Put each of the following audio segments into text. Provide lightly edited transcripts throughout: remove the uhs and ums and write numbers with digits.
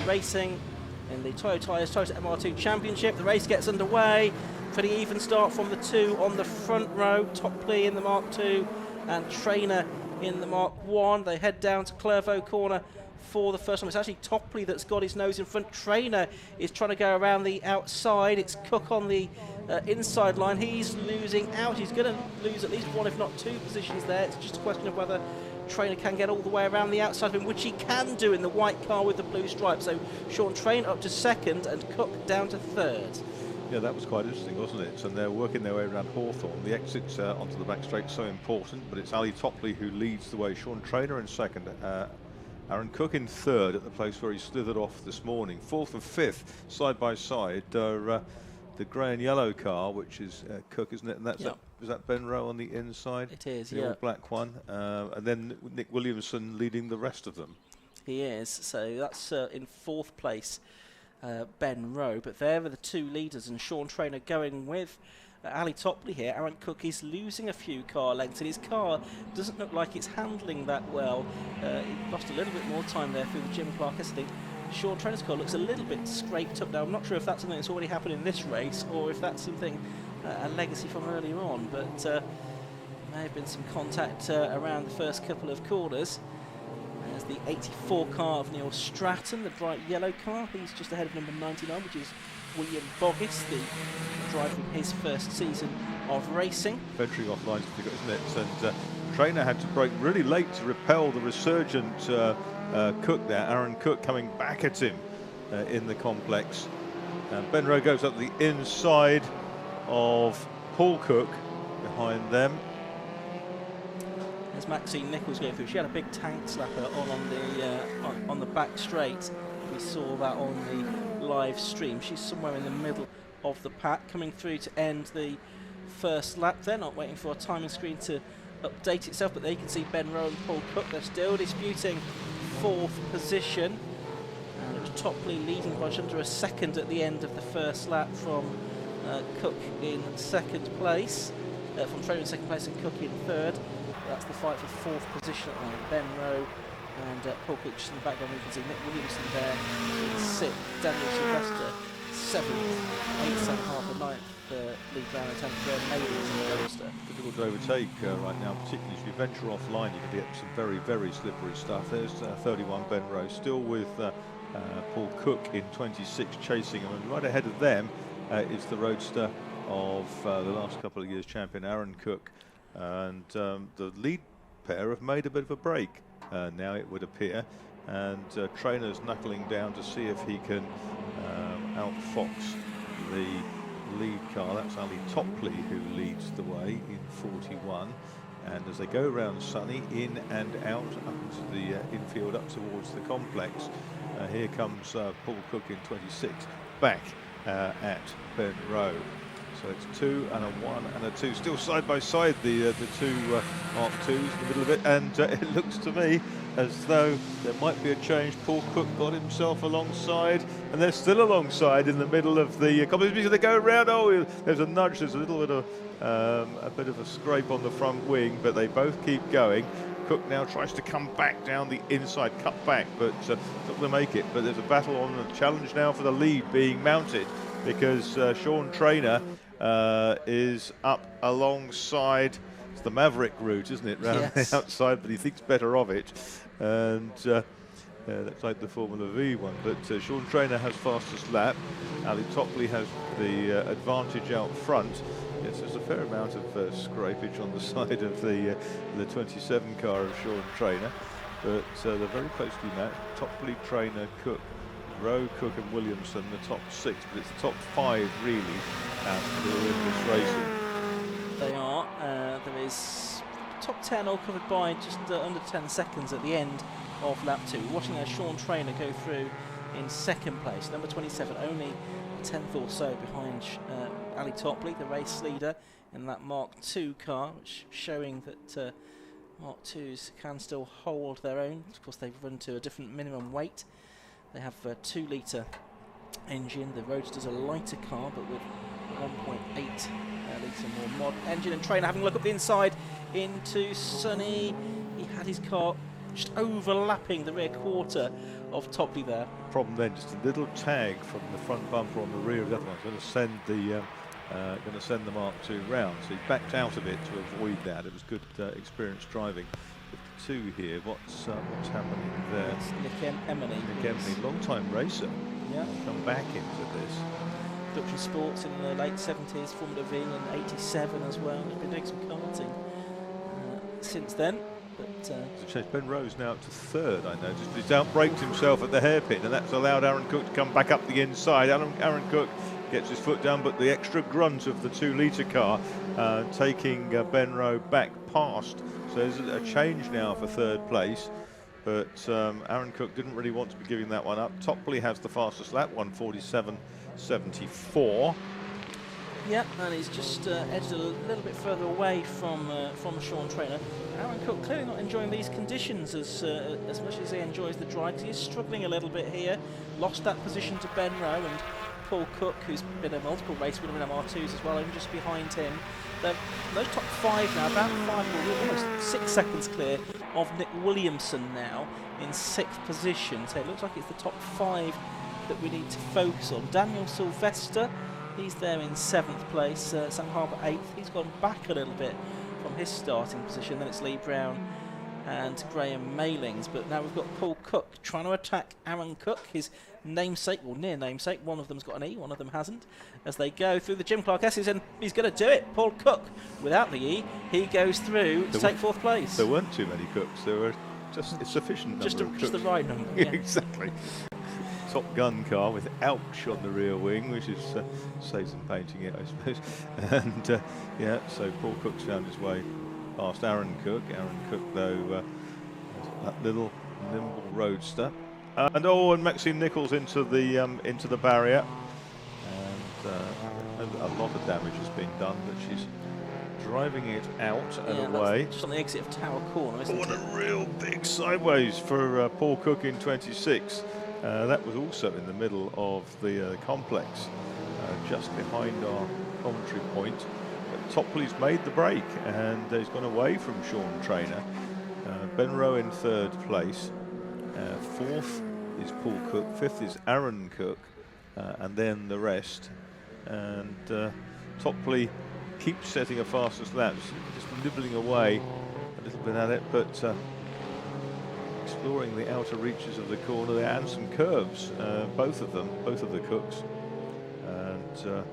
Racing in the Toyo Tyres Toyota MR2 Championship. The race gets underway. Pretty even start from the 2 on the front row. Topley in the Mark II and Trainer in the Mark I. They head down to Clervaux Corner for the first time. It's actually Topley that's got his nose in front. Trainer is trying to go around the outside. It's Cook on the inside line. He's losing out. He's going to lose at least 1 if not 2 positions there. It's just a question of whether Trainer can get all the way around the outside of him, which he can do in the white car with the blue stripe. So Sean Trainer up to 2nd and Cook down to 3rd. Yeah, that was quite interesting, wasn't it? And they're working their way around Hawthorne. The exits onto the back straight so important, but it's Ali Topley who leads the way. Sean Trainer in 2nd. Aaron Cook in 3rd at the place where he slithered off this morning. 4th and 5th, side by side, the grey and yellow car, which is Cook, isn't it? And that's is that Ben Rowe on the inside? It is, the old black one. And then Nick Williamson leading the rest of them. He is. So that's in 4th place, Ben Rowe. But there are the 2 leaders, and Sean Trainer going with Ali Topley here. Aaron Cook is losing a few car lengths, and his car doesn't look like it's handling that well. He lost a little bit more time there through the Jim Clark. I think Sean Trainer's car looks a little bit scraped up now. I'm not sure if that's something that's already happened in this race or if that's something, a legacy from earlier on, but there may have been some contact around the first couple of corners. There's the 84 car of Neil Stratton, the bright yellow car. He's just ahead of number 99, which is William Boggis, the driver in his first season of racing. Venturing off lines, isn't it? And Trainer had to brake really late to repel the resurgent Cook there. Aaron Cook coming back at him in the complex. Ben Rowe goes up the inside of Paul Cook behind them. There's Maxine Nichols going through. She had a big tank slapper on the back straight. We saw that on the live stream. She's somewhere in the middle of the pack, coming through to end the first lap. They're not waiting for a timing screen to update itself, but they can see Ben Rowe and Paul Cook. They're still disputing 4th position. And it was Topley leading by just under a second at the end of the first lap from Cook in 2nd place. From Trainer in 2nd place and Cook in 3rd. That's the fight for 4th position at the moment. Ben Rowe and Paul Cook just in the background. You can see Nick Williamson there in 6th, Daniel Sylvester 7th, 8th, 7th, half and 9th, lead round and 10th, Maybe in the Ulster. Difficult to overtake right now, particularly if you venture offline, you can get some very, very slippery stuff. There's 31 Ben Rowe, still with Paul Cook in 26 chasing him, and right ahead of them is the roadster of the last couple of years champion Aaron Cook. And the lead pair have made a bit of a break now, it would appear, and Trainer's knuckling down to see if he can outfox the lead car. That's Ali Topley who leads the way in 41, and as they go around Sunny, in and out up into the infield, up towards the complex, here comes Paul Cook in 26 back at Ben Rowe. So it's 2 and a 1 and a 2, still side by side, the 2 Mark IIs in the middle of it, and it looks to me as though there might be a change. Paul Cook got himself alongside, and they're still alongside in the middle of the competition. They go around. Oh, there's a nudge. There's a little bit of a scrape on the front wing, but they both keep going. Cook now tries to come back down the inside, cut back, but not going to make it. But there's a battle on, the challenge now for the lead being mounted, because Sean Trainer is up alongside. It's the Maverick route, isn't it, round the outside, but he thinks better of it, and that's like the Formula V one. But Sean Trainer has fastest lap. Ali Topley has the advantage out front. Yes, there's a fair amount of scrapage on the side of the 27 car of Sean Trainer, but they're very closely matched. Topley, Trainer, Cook, Rowe, Cook and Williamson, the top 6, but it's the top 5 really who are in this racing. They are. There is top 10 all covered by just under 10 seconds at the end of lap 2. We're watching Sean Trainer go through in 2nd place, number 27, only a tenth or so behind Ali Topley, the race leader in that Mark II car, which showing that Mark IIs can still hold their own. Of course, they've run to a different minimum weight. They have a 2-litre engine. The Roadster's a lighter car, but with 1.8 litre more mod engine. And Trainer having a look up the inside into Sunny. He had his car just overlapping the rear quarter of Topley there. Problem then, just a little tag from the front bumper on the rear of the other one. Going to send the Mark II round. So he backed out of it to avoid that. It was good experience driving. 52 here. What's happening there? It's Nick Emily. Nick Emily, long-time racer. Yeah. Come back into this. Production Sports in the late 70s, Formula V in 87 as well. He's been doing some karting since then. But Ben Rowe's now up to third, I noticed. He's outbraked himself at the hairpin, and that's allowed Aaron Cook to come back up the inside. Aaron Cook gets his foot down, but the extra grunt of the 2-litre car taking Ben Rowe back past. So there's a change now for third place. But Aaron Cook didn't really want to be giving that one up. Topley has the fastest lap, 1:47.74. yeah, and he's just edged a little bit further away from Sean Traynor. Aaron Cook clearly not enjoying these conditions as much as he enjoys the drive. He is struggling a little bit here. Lost that position to Ben Rowe, and Paul Cook, who's been a multiple race winner in MR2s as well, and just behind him. Those top 5 now, about 5, almost 6 seconds clear of Nick Williamson now in 6th position. So it looks like it's the top 5 that we need to focus on. Daniel Sylvester, he's there in 7th place. Sam Harper 8th. He's gone back a little bit from his starting position. Then it's Lee Brown and Graham Mailings. But now we've got Paul Cook trying to attack Aaron Cook, his namesake, or near namesake. One of them's got an E, one of them hasn't. As they go through the Jim Clark S's, and he's going to do it. Paul Cook, without the E, he goes through to take 4th place. There weren't too many Cooks. There were just a sufficient number of just Cooks. the right number. Yeah. Exactly. Top Gun car with ouch on the rear wing, which is saves some painting it, I suppose. And yeah, so Paul Cook's found his way past Aaron Cook. Aaron Cook, though, that little nimble roadster. And Maxine Nichols into the barrier. And a lot of damage has been done, but she's driving it out and away. Just on the exit of Tower Corner, isn't it? What a real big sideways for Paul Cook in 26. That was also in the middle of the complex, just behind our commentary point. Topley's made the break, and he's gone away from Sean Traynor. Ben Rowe in 3rd place. 4th is Paul Cook. 5th is Aaron Cook, and then the rest. And Topley keeps setting a fastest lap, just nibbling away a little bit at it, but exploring the outer reaches of the corner there, and some curves, both of the Cooks. And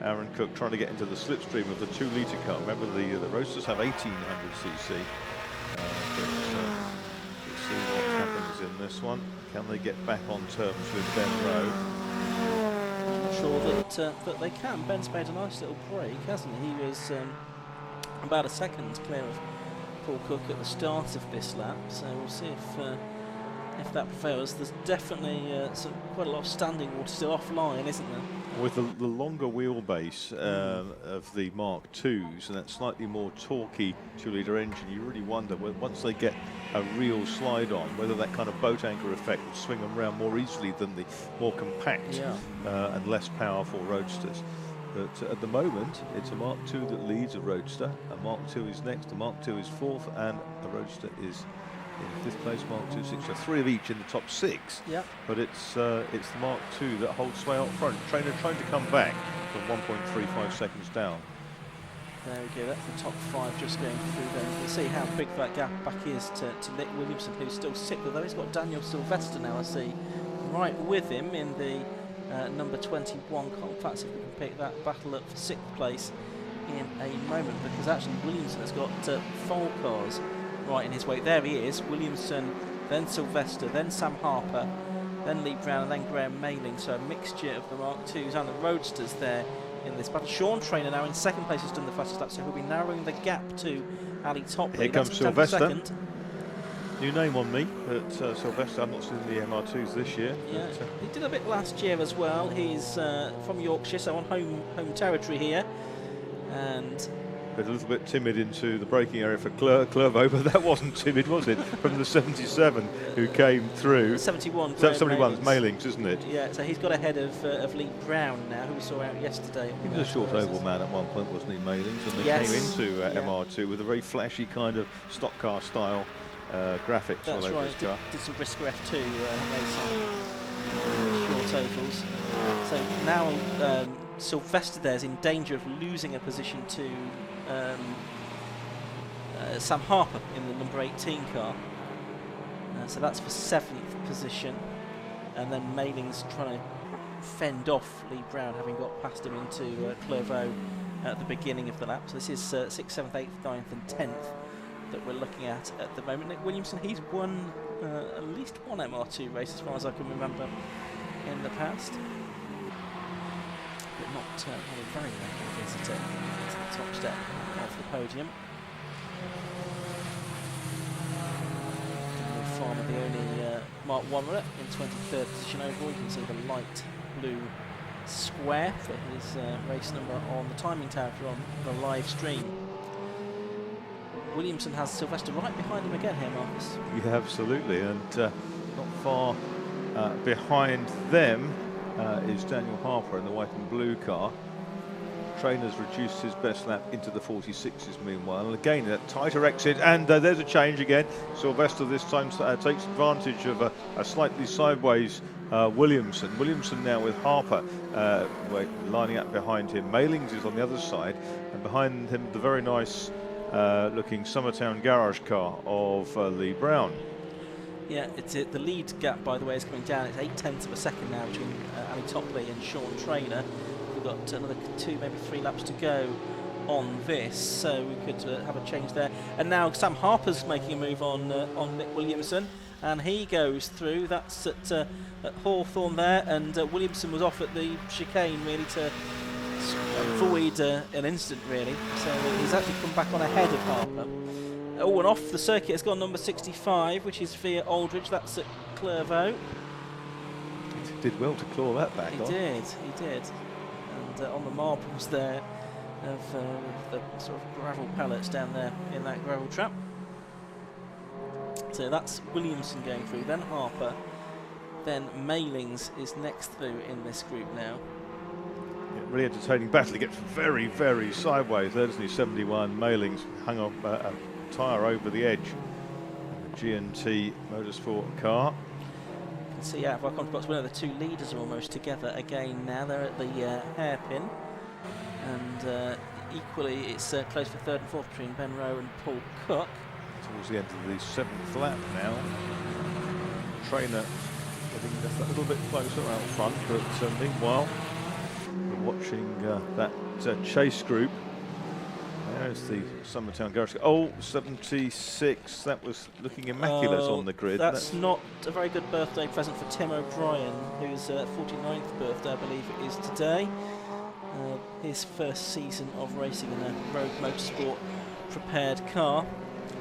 Aaron Cook trying to get into the slipstream of the 2-litre car. Remember, the Roadsters have 1800cc. We'll see what happens in this one. Can they get back on terms with Ben Rowe? I'm not sure that they can. Ben's made a nice little break, hasn't he? He was about a second clear of Paul Cook at the start of this lap, so we'll see if that prevails. There's definitely quite a lot of standing water still offline, isn't there? With the longer wheelbase of the Mark IIs and that slightly more torquey 2-litre engine, you really wonder once they get a real slide on, whether that kind of boat anchor effect will swing them around more easily than the more compact and less powerful Roadsters. But at the moment, it's a Mark II that leads a Roadster. A Mark II is next, a Mark II is 4th, and a Roadster is in 5th place, Mark II 6. So 3 of each in the top 6. Yeah. But it's the Mark II that holds sway up front. Traynor trying to come back from 1.35 seconds down. There we go, that's the top 5 just going through there. You can see how big that gap back is to Nick Williamson, who's still 6th, although he's got Daniel Sylvester now, I see, right with him in the number 21 Colfax, if we can pick that battle up for 6th place in a moment, because actually Williamson has got 4 cars right in his wake. There he is, Williamson, then Sylvester, then Sam Harper, then Lee Brown, and then Graham Mailing. So a mixture of the Mark IIs and the Roadsters there in this battle. Sean Traynor now in 2nd place has done the fastest lap, so he'll be narrowing the gap to Ali Topley. Here comes Sylvester. Second. New name on me, but Sylvester, I've not seen the MR2s this year. Yeah, he did a bit last year as well. He's from Yorkshire, so on home territory here. And a little bit timid into the braking area for Clervaux, but that wasn't timid, was it? From the 77 who came through. 71. 71's Mailings, isn't it? Yeah, so he's got ahead of Lee Brown now, who we saw out yesterday. He was a short oval man at one point, wasn't he, Mailings? And they came into MR2 with a very flashy kind of stock car style graphics all That's over right. his car. Did some Brisker F2 racing, short ovals. So now Sylvester there's in danger of losing a position to Sam Harper in the number 18 car. So that's for 7th position, and then Mayling's trying to fend off Lee Brown, having got past him into Clairvaux at the beginning of the lap. So this is 6th, 7th, 8th, 9th and 10th that we're looking at the moment. Nick Williamson, he's won at least one MR2 race as far as I can remember in the past, but not a very regular visitor to the top step of the podium. Farmer, the only Mark 1 runner in 23rd position overall. You can see the light blue square for his race number on the timing tower on the live stream. Williamson has Sylvester right behind him again here, Marcus. Yeah, absolutely, and not far behind them is Daniel Harper in the white and blue car. Trainer's reduced his best lap into the 46s meanwhile, and again that tighter exit, and there's a change again. Sylvester this time takes advantage of a slightly sideways Williamson. Williamson now with Harper lining up behind him. Maylings is on the other side, and behind him the very nice looking Summertown garage car of Lee Brown. Yeah, the lead gap, by the way, is coming down. It's 0.8 of a second now between Ali Topley and Sean Trainer. We've got another 2, maybe 3 laps to go on this, so we could have a change there. And now Sam Harper's making a move on Nick Williamson, and he goes through. That's at Hawthorne there, and Williamson was off at the chicane really to avoid an incident really. So he's actually come back on ahead of Harper. Oh, and off the circuit has gone number 65, which is via Aldridge. That's at Clairvaux. He did well to claw that back on. He did. And on the marbles there of the sort of gravel pellets down there in that gravel trap. So that's Williamson going through, then Harper, then Maylings is next through in this group now. Yeah, really entertaining battle. He gets very, very sideways there, doesn't he? 71, Maylings hung on a tyre over the edge. G&T Motorsport car. You can see out of our contact box winner, the two leaders are almost together again now. They're at the hairpin, and equally it's close for 3rd and 4th between Ben Rowe and Paul Cook. Towards the end of the 7th lap now. Trainer getting just a little bit closer out front, but meanwhile we're watching that chase group. There's the Summertown Garage. Oh, 76. That was looking immaculate on the grid. That's not a very good birthday present for Tim O'Brien, whose 49th birthday, I believe it is today. His first season of racing in a road motorsport prepared car.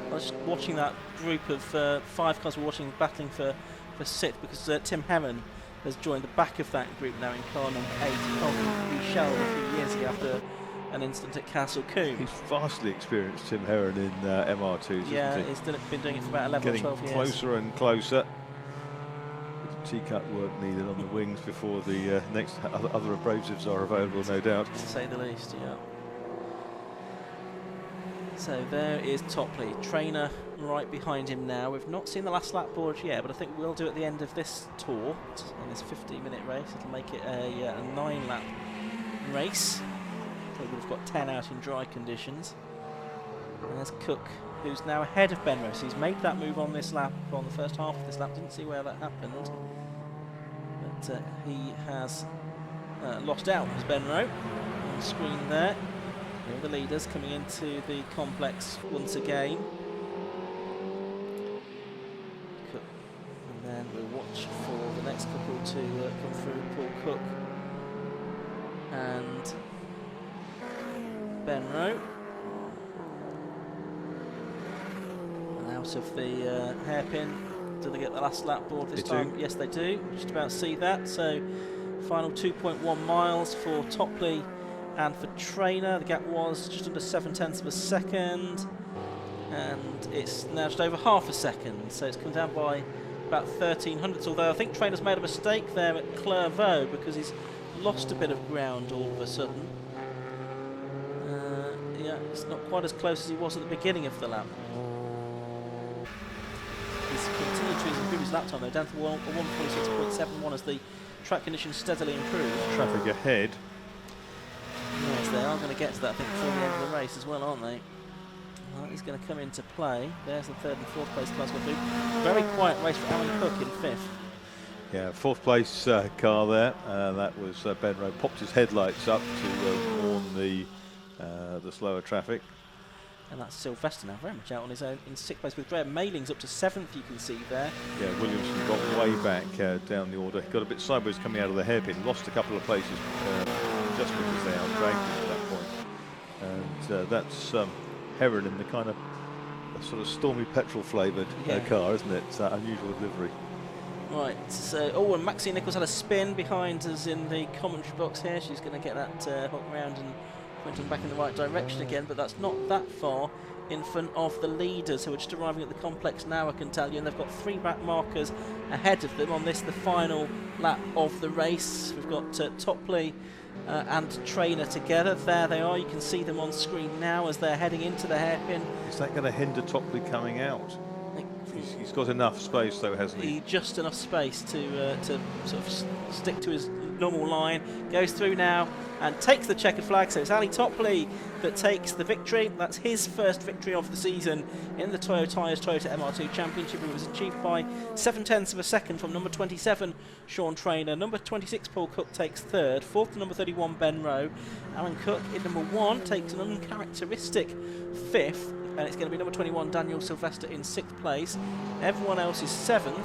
I was watching that group of 5 cars. We're watching battling for 6th because Tim Heron has joined the back of that group now in car number 8. We shall a few years ago after an incident at Castle Coombe. He's vastly experienced, Tim Heron, in MR2s. Yeah, isn't he? he's been doing it for about 11 or 12 years. Getting closer and closer. T-cut work needed on the wings before the next other abrasives are available, no doubt. To say the least, yeah. So there is Topley, Trainer right behind him now. We've not seen the last lap board yet, but I think we'll do it at the end of this tour, in this 15-minute race. It'll make it a 9-lap race. So we've got 10 out in dry conditions. And there's Cook, who's now ahead of Ben Rowe. So he's made that move on this lap, on the first half of this lap. Didn't see where that happened, but he has lost out as Ben Rowe on the screen there. The leaders coming into the complex once again. And then we'll watch for the next couple to come through. Paul Cook and Ben Rowe. And out of the hairpin. Do they get the last lap board this time? Yes, they do. Just about see that. So final 2.1 miles for Topley and for Trainer. The gap was just under 0.7 of a second, and it's now just over half a second, so it's come down by about 0.13 although I think Trainer's made a mistake there at Clairvaux because he's lost a bit of ground all of a sudden. Yeah, it's not quite as close as he was at the beginning of the lap. He's continued to his previous lap time though, down to 1:46.71 as the track conditions steadily improve. Traffic ahead. Yes, they are going to get to that, I think, before the end of the race as well, aren't they? Well, he's going to come into play. There's the third and fourth place cars go through. Very quiet race for Aaron Cook in fifth. Yeah, fourth place car there. That was Ben Rowe. Popped his headlights up to warn the slower traffic. And that's Sylvester now very much out on his own in sixth place with Graham Mailings up to seventh, you can see there. Yeah, Williamson got way back down the order. He got a bit sideways coming out of the hairpin. Lost a couple of places just because they outdragged him at that point. And that's Heron in the kind of sort of stormy petrol flavoured car, isn't it? It's unusual livery. Right, so, and Maxine Nichols had a spin behind us in the commentary box here. She's going to get that hook round and pointing back in the right direction again, but that's not that far in front of the leaders who are just arriving at the complex now, I can tell you, and they've got 3 back markers ahead of them on this, the final lap of the race. We've got Topley and Trainer together. There they are, you can see them on screen now as they're heading into the hairpin. Is that going to hinder Topley coming out? He's got enough space though, hasn't he? Just enough space to sort of stick to his normal line. Goes through now and takes the checkered flag. So it's Ali Topley that takes the victory. That's his first victory of the season in the Toyo Tyres Toyota MR2 Championship. It was achieved by 0.7 of a second from number 27 Sean Trainer. Number 26 Paul Cook takes third. Fourth to number 31 Ben Rowe. Alan Cook in number 1 takes an uncharacteristic fifth. And it's going to be number 21 Daniel Sylvester in 6th place. Everyone else is 7th,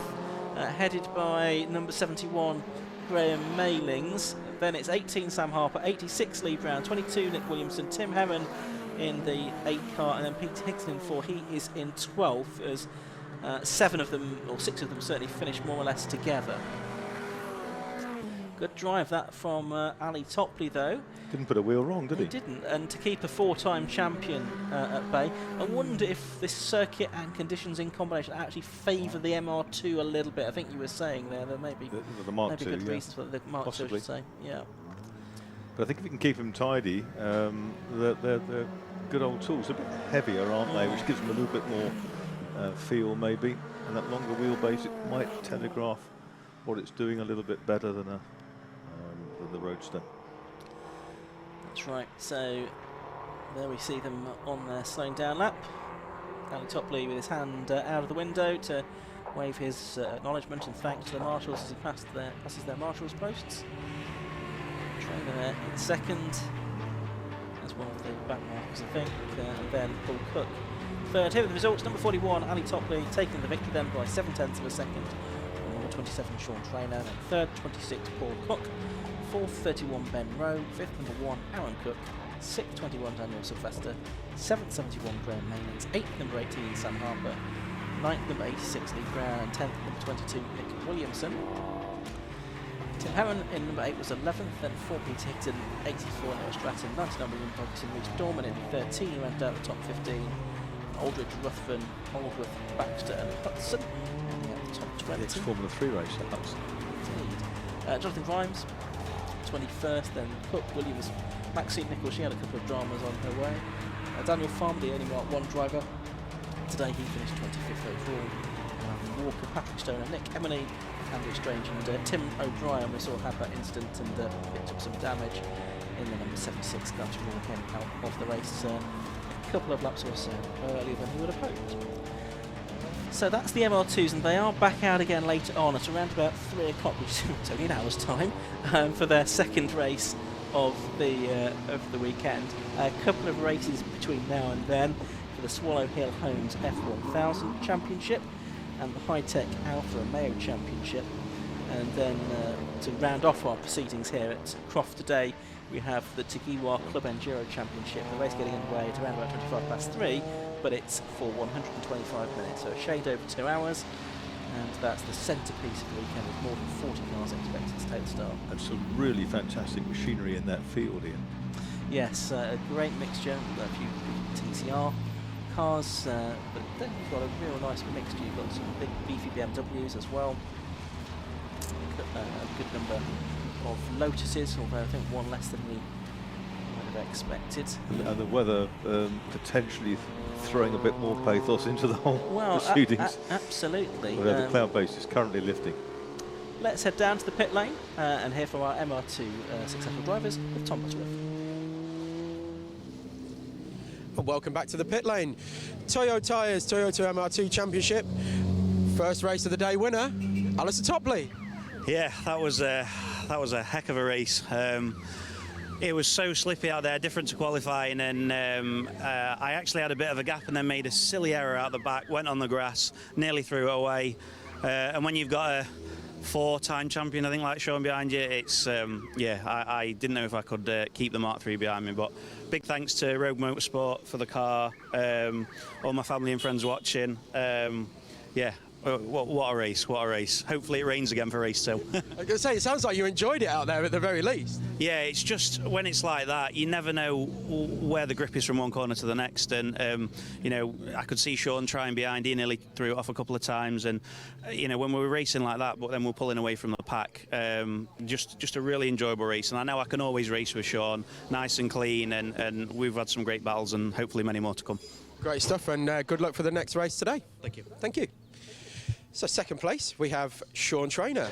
headed by number 71 Graham Mailings. Then it's 18 Sam Harper, 86 Lee Brown, 22 Nick Williamson, Tim Heron in the 8th car, and then Pete Hickson in 4. He is in 12th as 7 of them, or 6 of them certainly finished more or less together. Good drive that from Ali Topley though. Didn't put a wheel wrong, did he? He didn't, and to keep a 4-time champion at bay. I wonder if this circuit and conditions in combination actually favour the MR2 a little bit. I think you were saying there maybe the Mark maybe II, good reasons for the Mark II, I should say. Yeah. But I think if you can keep them tidy, they're good old tools. A bit heavier, aren't they? Which gives them a little bit more feel maybe. And that longer wheelbase, it might telegraph what it's doing a little bit better than the Roadster. That's right. So there we see them on their slowing down lap. Ali Topley with his hand out of the window to wave his acknowledgement and thanks to the marshals as he passes their marshals posts. Trainer there in second as one of the back markers, I think, and then Paul Cook third. Here are the results. Number 41 Ali Topley taking the victory then by 0.7 of a second. Number 27 Sean Trainer, then third 26 Paul Cook, fourth 31 Ben Rowe, fifth number 1 Aaron Cook, sixth 21 Daniel Sylvester, seventh 71 Graham Mailings, eighth number 18 Sam Harper, ninth number 86 Lee Brown, and 10th number 22 Nick Williamson. Tim Heron in number 8 was 11th, then 4 Peter Hickson, 84 Noah Stratton, 99 William Ferguson, Reece Dorman in 13, rounded out the top 15. Aldridge, Ruthven, Aldworth, Baxter and Hudson ending at the top 20. It's Formula 3 race at Hudson. Indeed. Jonathan Grimes, 21st, then Cook, Williams, Maxine Nichols, she had a couple of dramas on her way. Daniel Farmley only marked 1 driver. Today he finished 25th overall. Walker, Patrick Stone and Nick Emily, Andrew Strange and Tim O'Brien we saw had that incident and picked up some damage in the number 76 car to rule him out of the race a couple of laps or so earlier than he would have hoped. So that's the MR2s, and they are back out again later on at around about 3 o'clock, which is only an hour's time, for their second race of the weekend. A couple of races between now and then for the Swallow Hill Homes F1000 Championship and the High-Tech Alpha Romeo Championship. And then to round off our proceedings here at Croft today, we have the Tagiwa Club Enduro Championship. The race getting underway at around about 3:25, but it's for 125 minutes, so a shade over 2 hours. And that's the centrepiece of the weekend with more than 40 cars expected to take the start. And some really fantastic machinery in that field, Ian. Yes, a great mixture, a few TCR cars, but then you've got a real nice mixture. You've got some big beefy BMWs as well, a good number of Lotuses, although I think one less than we might have expected. And the weather potentially throwing a bit more pathos into the whole proceedings. Absolutely. Although the cloud base is currently lifting. Let's head down to the pit lane and hear from our MR2 successful drivers with Tom Butterworth. Welcome back to the pit lane. Toyo Tyres, Toyota MR2 Championship. First race of the day winner, Alistair Topley. Yeah, that was a heck of a race. It was so slippy out there, different to qualifying, and I actually had a bit of a gap and then made a silly error out the back, went on the grass, nearly threw it away. And when you've got a 4-time champion, I think, like Sean behind you, it's, I didn't know if I could keep the Mark 3 behind me, but big thanks to Rogue Motorsport for the car, all my family and friends watching. What a race, what a race. Hopefully it rains again for race 2. I was going to say, it sounds like you enjoyed it out there at the very least. Yeah, it's just when it's like that, you never know where the grip is from one corner to the next. And, I could see Sean trying behind. He nearly threw it off a couple of times. And, when we were racing like that, but then we're pulling away from the pack, just a really enjoyable race. And I know I can always race with Sean, nice and clean. And we've had some great battles and hopefully many more to come. Great stuff, and good luck for the next race today. Thank you. Thank you. So second place, we have Sean Trainer.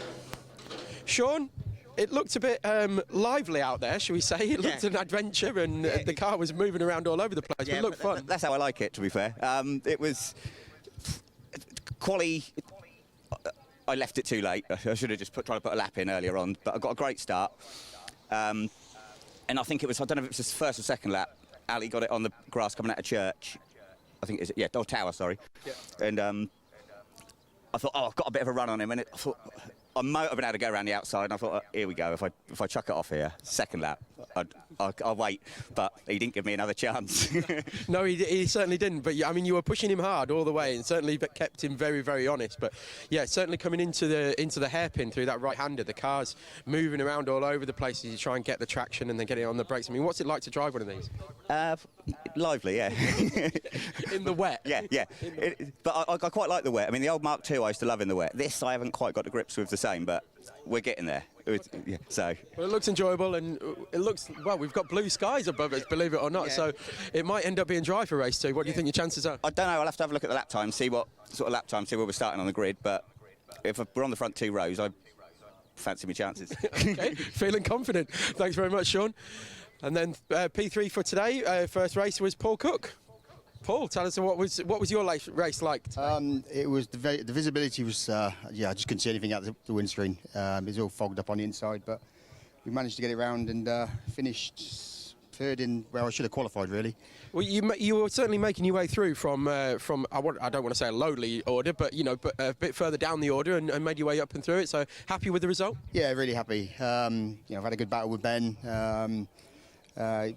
Sean, it looked a bit lively out there, shall we say? It looked an adventure, and the car was moving around all over the place, but it looked fun. That's how I like it, to be fair. It was quali. I left it too late. I should have just tried to put a lap in earlier on, but I got a great start. And I think it was, I don't know if it was his first or second lap. Ali got it on the grass coming out of church. I think it's, Tower, sorry. Yeah. And I thought, I've got a bit of a run on him, and I thought I might have been able to go around the outside. And I thought, here we go. If I chuck it off here, second lap, I'll wait. But he didn't give me another chance. No, he certainly didn't. But I mean, you were pushing him hard all the way, and certainly kept him very, very honest. But yeah, certainly coming into the hairpin through that right-hander, the car's moving around all over the place as you try and get the traction and then get it on the brakes. I mean, what's it like to drive one of these? Lively, yeah. In the wet. Yeah. But I quite like the wet. I mean, the old Mark II I used to love in the wet. This I haven't quite got to grips with the same, but we're getting there. So. Well, it looks enjoyable, and it looks, well, we've got blue skies above us, believe it or not, so it might end up being dry for race 2. What do you think your chances are? I don't know. I'll have to have a look at the lap time, see what sort of lap time, see where we're starting on the grid, but if we're on the front 2 rows, I fancy my chances. Okay, feeling confident. Thanks very much, Sean. And then P3 for today, first race was Paul Cook. Paul, tell us what was your race like today? It was the visibility was I just couldn't see anything out the windscreen. It was all fogged up on the inside, but we managed to get it round and finished third in where I should have qualified, really. Well, you were certainly making your way through from I don't want to say a lowly order, but but a bit further down the order and made your way up and through it. So happy with the result? Yeah, really happy. I've had a good battle with Ben,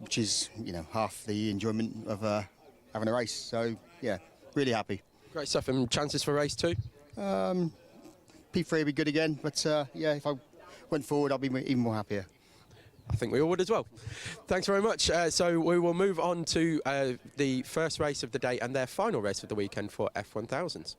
which is half the enjoyment of having a race. So yeah, really happy. Great stuff. And chances for race 2? P3 will be good again, but if I went forward, I'll be even more happier. I think we all would as well. Thanks very much. So we will move on to the first race of the day and their final race of the weekend for F1000s.